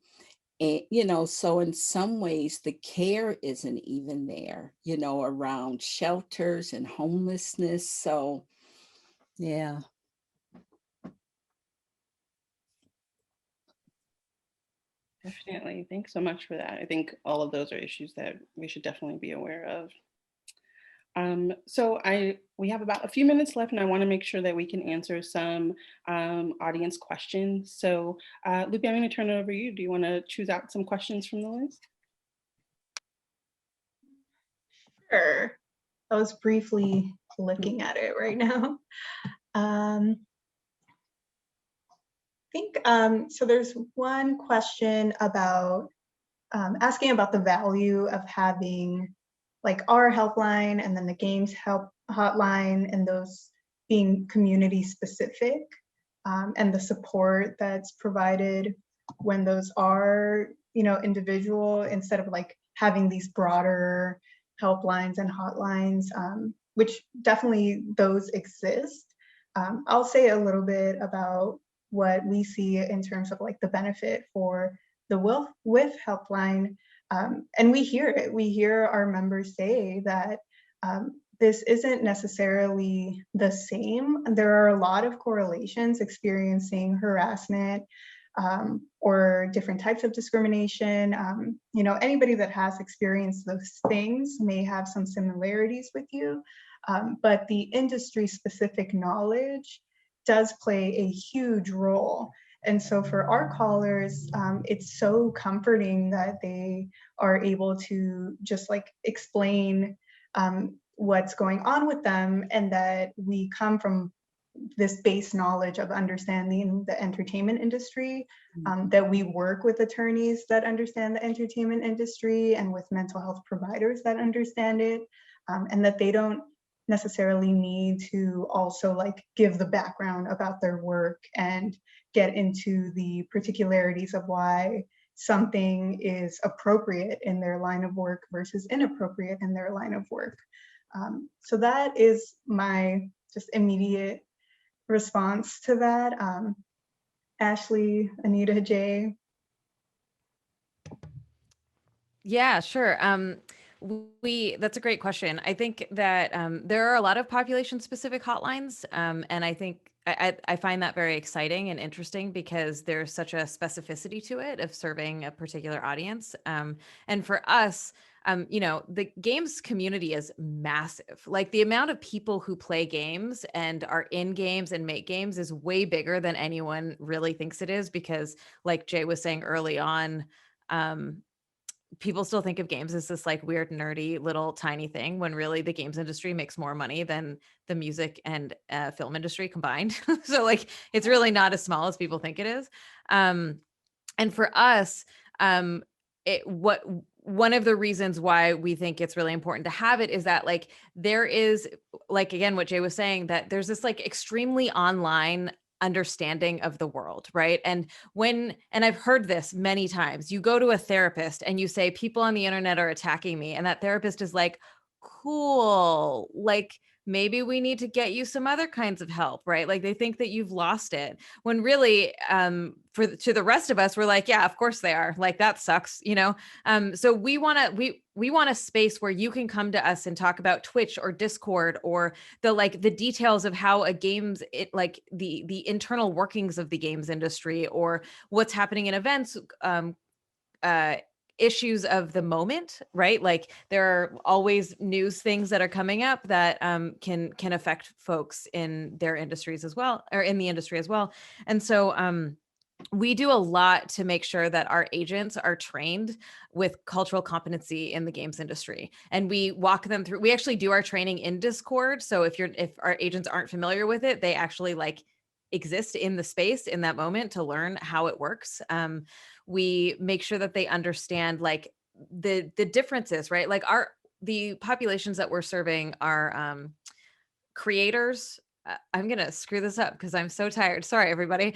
S2: so in some ways, the care isn't even there, around shelters and homelessness. So, yeah.
S1: Definitely. Thanks so much for that. I think all of those are issues that we should definitely be aware of. So we have about a few minutes left, and I want to make sure that we can answer some audience questions. So, Lupe, I'm going to turn it over to you. Do you want to choose out some questions from the list?
S5: Sure. I was briefly looking at it right now. I think so. There's one question about asking about the value of having like our helpline and then the games help hotline, and those being community specific, and the support that's provided when those are, individual, instead of like having these broader helplines and hotlines, which definitely those exist. I'll say a little bit about what we see in terms of like the benefit for the WIF helpline. And we hear it. We hear our members say that this isn't necessarily the same. There are a lot of correlations experiencing harassment, or different types of discrimination. Anybody that has experienced those things may have some similarities with you, but the industry-specific knowledge does play a huge role. And so for our callers, it's so comforting that they are able to just like explain what's going on with them, and that we come from this base knowledge of understanding the entertainment industry, that we work with attorneys that understand the entertainment industry and with mental health providers that understand it, and that they don't necessarily need to also like give the background about their work and get into the particularities of why something is appropriate in their line of work versus inappropriate in their line of work. So that is my just immediate response to that. Ashley, Anita, Jay.
S3: Yeah, sure. That's a great question. I think that there are a lot of population specific hotlines. And I think I find that very exciting and interesting because there's such a specificity to it of serving a particular audience. And for us, you know, the games community is massive. Like the amount of people who play games and are in games and make games is way bigger than anyone really thinks it is, because like Jay was saying early on, people still think of games as this like weird, nerdy little tiny thing, when really the games industry makes more money than the music and film industry combined. So like, it's really not as small as people think it is. And for us, one of the reasons why we think it's really important to have it is that like, there is like, again, what Jay was saying, that there's this like extremely online understanding of the world, right? And I've heard this many times, you go to a therapist and you say, people on the internet are attacking me. And that therapist is like, cool, like maybe we need to get you some other kinds of help, right? Like they think that you've lost it, when really to the rest of us, we're like, yeah, of course they are, like that sucks, you know. So we want a space where you can come to us and talk about Twitch or Discord or the details of how a games, like the internal workings of the games industry, or what's happening in events, issues of the moment, right? Like there are always news things that are coming up that can affect folks in their industries as well, or in the industry as well. And so we do a lot to make sure that our agents are trained with cultural competency in the games industry. And we walk them through, we actually do our training in Discord. So if our agents aren't familiar with it, they actually like exist in the space in that moment to learn how it works. We make sure that they understand like the differences, right? Like the populations that we're serving are creators. I'm gonna screw this up because I'm so tired. Sorry, everybody.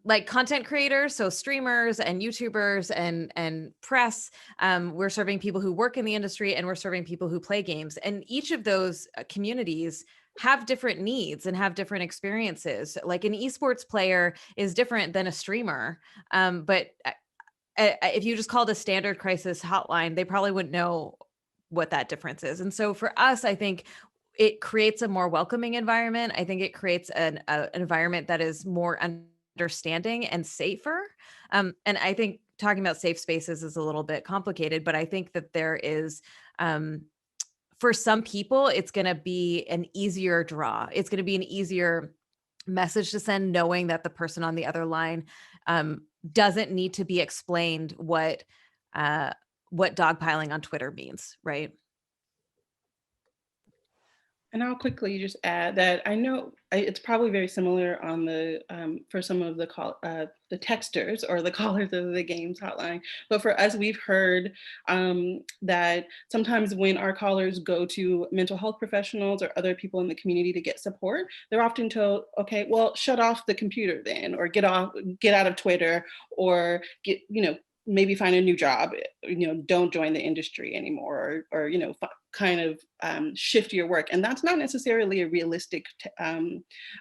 S3: Like content creators, so streamers and YouTubers and press. We're serving people who work in the industry, and we're serving people who play games. And each of those communities have different needs and have different experiences. Like an esports player is different than a streamer. But if you just called a standard crisis hotline, they probably wouldn't know what that difference is. And so for us, I think it creates a more welcoming environment. I think it creates an environment that is more understanding and safer. And I think talking about safe spaces is a little bit complicated, but I think that there is, for some people, it's going to be an easier draw. It's going to be an easier message to send, knowing that the person on the other line doesn't need to be explained what dogpiling on Twitter means, right?
S1: And I'll quickly just add that I know it's probably very similar on the for some of the texters or the callers of the games hotline. But for us, we've heard that sometimes when our callers go to mental health professionals or other people in the community to get support, they're often told, okay, well, shut off the computer then, or get out of Twitter, or maybe find a new job, don't join the industry anymore, or kind of shift your work. And that's not necessarily a realistic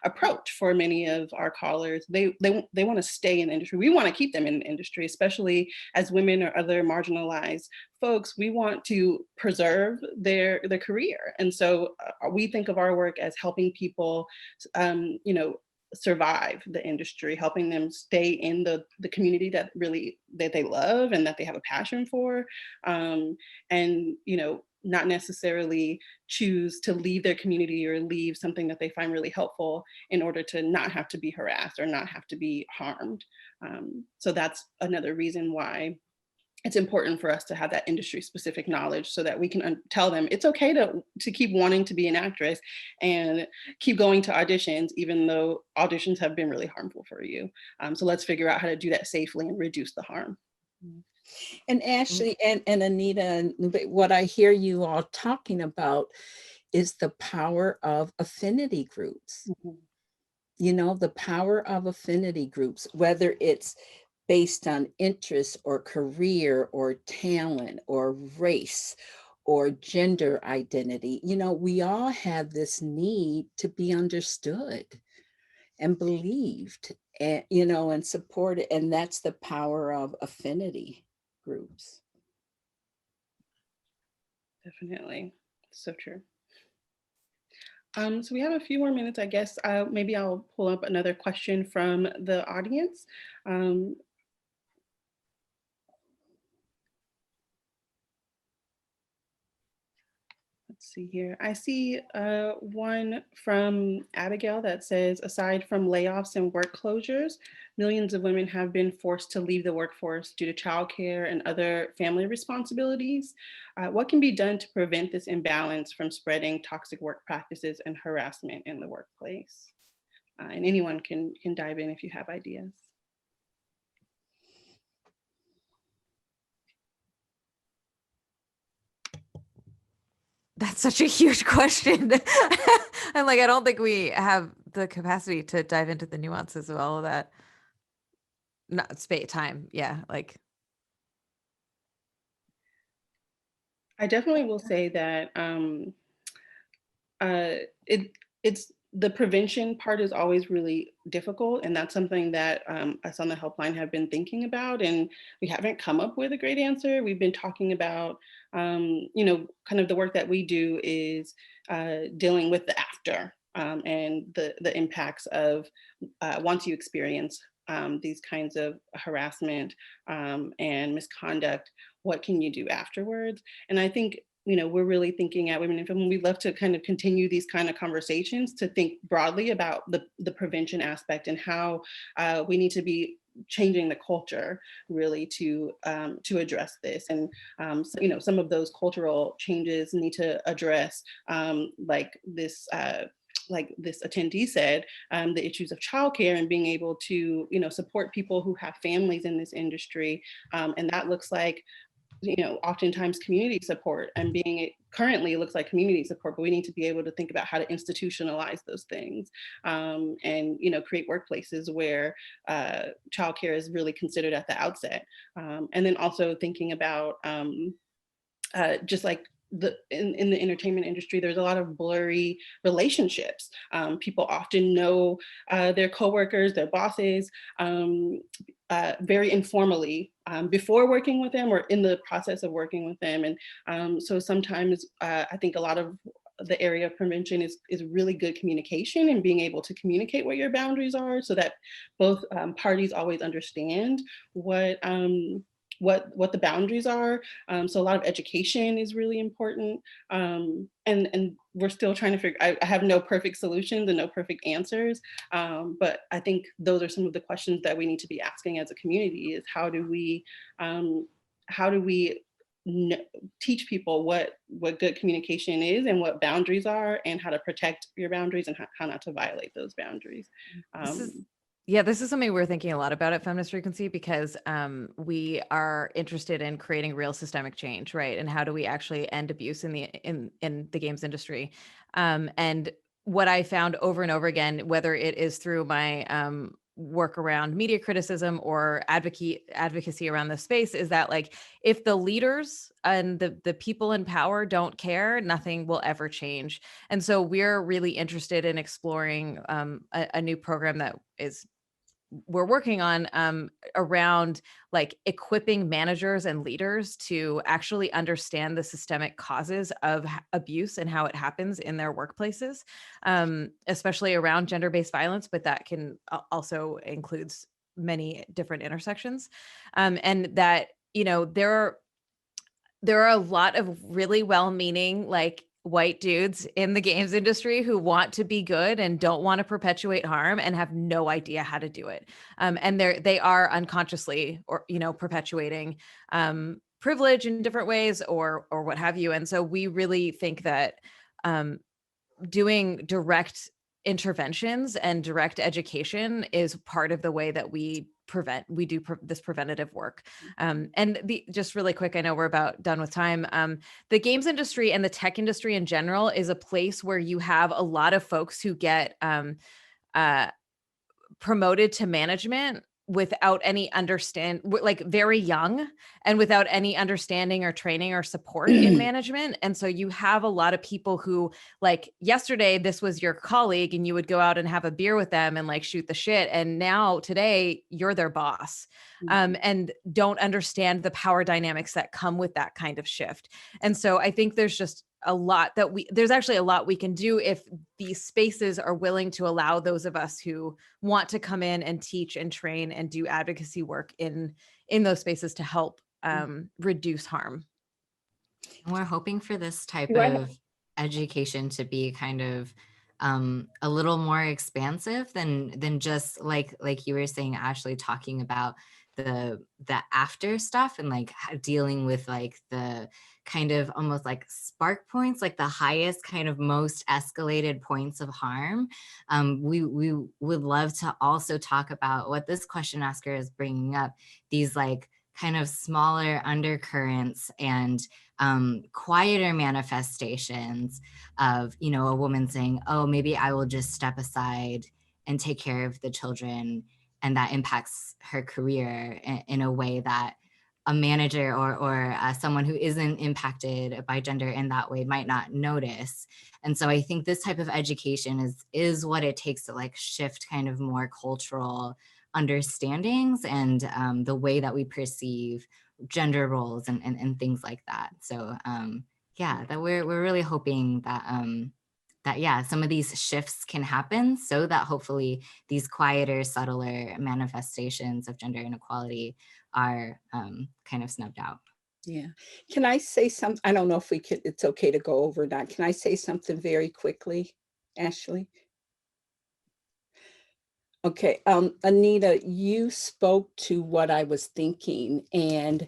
S1: approach for many of our callers. They want to stay in the industry. We want to keep them in the industry, especially as women or other marginalized folks. We want to preserve their career. And so we think of our work as helping people, survive the industry, helping them stay in the community that they love and that they have a passion for, and not necessarily choose to leave their community or leave something that they find really helpful in order to not have to be harassed or not have to be harmed. So that's another reason why it's important for us to have that industry specific knowledge so that we can tell them it's okay to keep wanting to be an actress and keep going to auditions, even though auditions have been really harmful for you. So let's figure out how to do that safely and reduce the harm.
S2: And Ashley and Anita, and what I hear you all talking about is the power of affinity groups.
S1: Mhm.
S2: You know, the power of affinity groups, whether it's based on interest or career or talent or race or gender identity. You know, we all have this need to be understood and believed and, you know, and supported. And that's the power of affinity groups.
S1: Definitely. So true. So we have a few more minutes, I guess. Maybe I'll pull up another question from the audience. Um, Let's see here. I see one from Abigail that says, aside from layoffs and work closures, millions of women have been forced to leave the workforce due to childcare and other family responsibilities. What can be done to prevent this imbalance from spreading toxic work practices and harassment in the workplace? And anyone can dive in if you have ideas.
S3: That's such a huge question. And like, I don't think we have the capacity to dive into the nuances of all of that. Not space time. Yeah. Like,
S1: I definitely will say that it's the prevention part is always really difficult, and that's something that us on the helpline have been thinking about, and we haven't come up with a great answer. We've been talking about, kind of the work that we do is dealing with the after and the impacts of once you experience these kinds of harassment and misconduct, what can you do afterwards? And I think we're really thinking at Women in Film, we'd love to kind of continue these kind of conversations to think broadly about the prevention aspect and how we need to be changing the culture really to address this. And so, some of those cultural changes need to address like this attendee said, the issues of childcare and being able to, support people who have families in this industry. And that looks like, oftentimes community support, and currently it looks like community support, but we need to be able to think about how to institutionalize those things and, create workplaces where childcare is really considered at the outset. And then also thinking about just like in the entertainment industry, there's a lot of blurry relationships. People often know their coworkers, their bosses, very informally before working with them or in the process of working with them. And so sometimes I think a lot of the area of prevention is really good communication and being able to communicate what your boundaries are so that both parties always understand what the boundaries are. So a lot of education is really important. And we're still trying to figure, I have no perfect solutions and no perfect answers. But I think those are some of the questions that we need to be asking as a community is how do we teach people what good communication is and what boundaries are and how to protect your boundaries and how not to violate those boundaries.
S3: This is something we're thinking a lot about at Feminist Frequency because we are interested in creating real systemic change, right? And how do we actually end abuse in the games industry? And what I found over and over again, whether it is through my work around media criticism or advocacy around the space, is that like if the leaders and the people in power don't care, nothing will ever change. And so we're really interested in exploring a new program that we're working on around like equipping managers and leaders to actually understand the systemic causes of abuse and how it happens in their workplaces, especially around gender-based violence, but that can also includes many different intersections. And that, there are a lot of really well-meaning like white dudes in the games industry who want to be good and don't want to perpetuate harm and have no idea how to do it. And they are unconsciously, or perpetuating privilege in different ways, or what have you. And so we really think that doing direct interventions and direct education is part of the way that we do this preventative work. And just really quick, I know we're about done with time. The games industry and the tech industry in general is a place where you have a lot of folks who get promoted to management without any like very young and without any understanding or training or support in management. And so you have a lot of people who, like, yesterday, this was your colleague and you would go out and have a beer with them and like shoot the shit. And now today you're their boss, and don't understand the power dynamics that come with that kind of shift. And so I think there's just there's actually a lot we can do if these spaces are willing to allow those of us who want to come in and teach and train and do advocacy work in those spaces to help reduce harm.
S4: And we're hoping for this type of education to be kind of a little more expansive than just like you were saying, Ashley, talking about the after stuff and like dealing with like the kind of almost like spark points, like the highest kind of most escalated points of harm. We would love to also talk about what this question asker is bringing up, these like kind of smaller undercurrents and quieter manifestations of, a woman saying, oh, maybe I will just step aside and take care of the children. And that impacts her career in a way that a manager or someone who isn't impacted by gender in that way might not notice. And so I think this type of education is what it takes to like shift kind of more cultural understandings and the way that we perceive gender roles and things like that. So that we're really hoping that some of these shifts can happen so that hopefully these quieter, subtler manifestations of gender inequality are kind of snubbed out.
S2: Yeah. Can I say something? I don't know if it's okay to go over that. Can I say something very quickly, Ashley? Okay, Anita, you spoke to what I was thinking, and,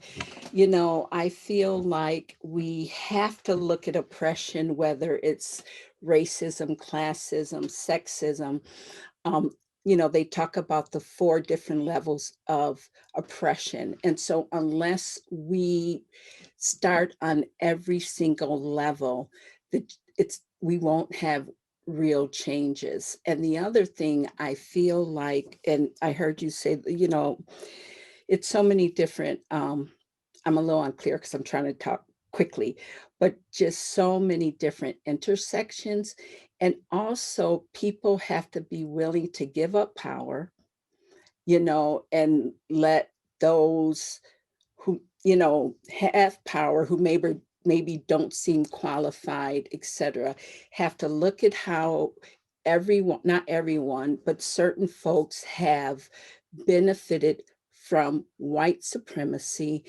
S2: I feel like we have to look at oppression, whether it's racism, classism, sexism. They talk about the 4 different levels of oppression. And so unless we start on every single level, we won't have real changes. And the other thing I feel like, and I heard you say, it's so many different, I'm a little unclear because I'm trying to talk quickly, but just so many different intersections. And also people have to be willing to give up power, and let those who, have power, who maybe don't seem qualified, etc., have to look at how not everyone, but certain folks have benefited from white supremacy.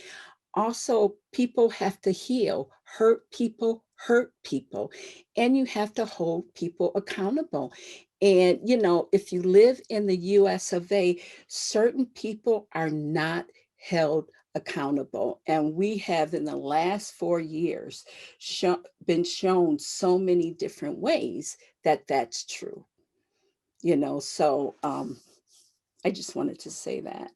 S2: Also, people have to heal. Hurt people hurt people, and you have to hold people accountable. And, if you live in the US of A, certain people are not held accountable. And we have, in the last 4 years, been shown so many different ways that that's true. So I just wanted to say that.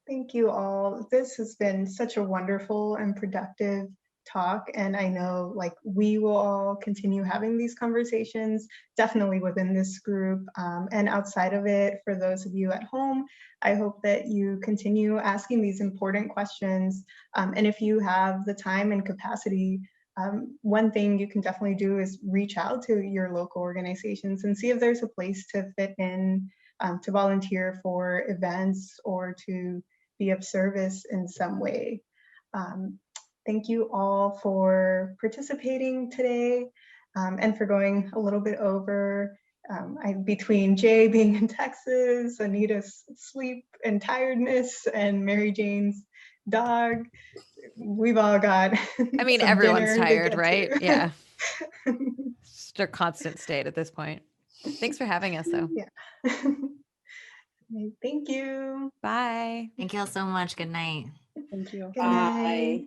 S5: Thank you all. This has been such a wonderful and productive talk. And I know we will all continue having these conversations, definitely within this group and outside of it. For those of you at home, I hope that you continue asking these important questions. And if you have the time and capacity, one thing you can definitely do is reach out to your local organizations and see if there's a place to fit in, to volunteer for events or to be of service in some way. Thank you all for participating today and for going a little bit over. Between Jay being in Texas, Anita's sleep and tiredness, and Mary Jane's dog. We've all got.
S3: I mean,
S5: some
S3: everyone's
S5: dinner to
S3: tired,
S5: get
S3: right?
S5: to.
S3: Yeah. It's just a constant state at this point. Thanks for having us, though.
S5: Yeah. Thank you.
S3: Bye.
S4: Thank you all so much. Good night.
S1: Thank you.
S5: Good night.
S2: Bye.